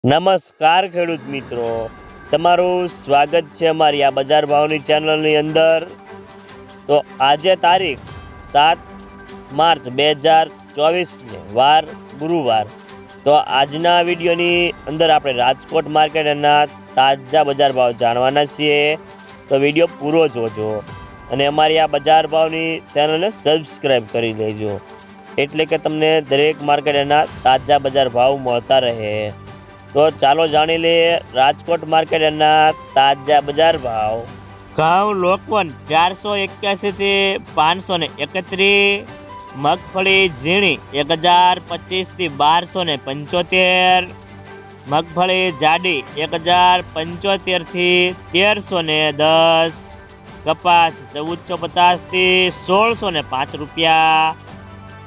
નમસ્કાર ખેડૂત મિત્રો, તમારું સ્વાગત છે અમારી આ બજાર ભાવની ચેનલની અંદર। તો આજે તારીખ 7 માર્ચ 2024 વાર ગુરુવાર। તો આજના વિડીયોની અંદર આપણે રાજકોટ માર્કેટના તાજા બજાર ભાવ જાણવાના છીએ। તો વિડીયો પૂરો જોજો અને અમારી આ બજાર ભાવની ચેનલને સબસ્ક્રાઈબ કરી લેજો, એટલે કે તમને દરેક માર્કેટના તાજા બજાર ભાવ મળતા રહે। તો ચાલો જાણી લઈએ રાજકોટ માર્કેટના તાજા બજાર ભાવ। ઘઉં લોકવન 481 થી 531, મગફળી ઝીણી 1025 થી 1275, મગફળી જાડી 1075 થી 1310, કપાસ 1450 થી 1605 રૂપિયા,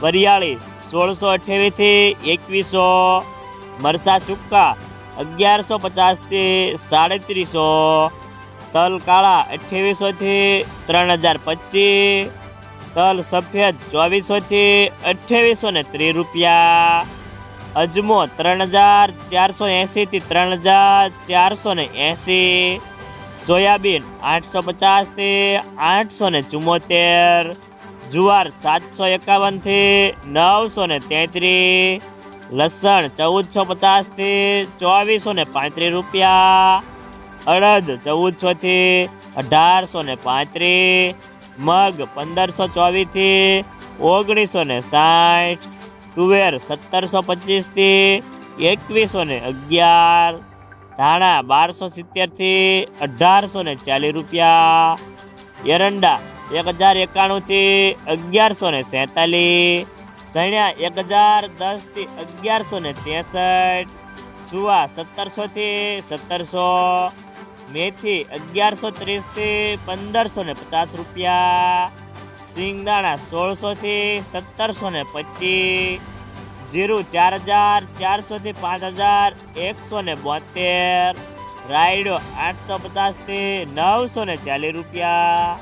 વરિયાળી 1628 થી 2100, મરસા ચુક્કા 1150 થી 3350, તલ કાળા 2800 થી 3025, તલ સફેદ 2400 થી 2830 રૂપિયા, અજમો 3480 થી 3480, સોયાબીન 850 થી 874, જુવાર 751 થી 933, લસણ 1450 થી 2435 રૂપિયા, અડદ 1400 થી 1835, મગ 1524 થી 1960, તુવેર 1725 થી 2111, ધાણા 1270 થી 1840 રૂપિયા, એરંડા 1091 થી 1147, સણ્યા 1010 થી 1163, સુવા 1700 થી 1700, મેથી 1130 થી 1550 રૂપિયા, સિંગદાણા 1600 થી 1725, જીરું 4400 થી 5172, રાયડો 850 થી 940 રૂપિયા।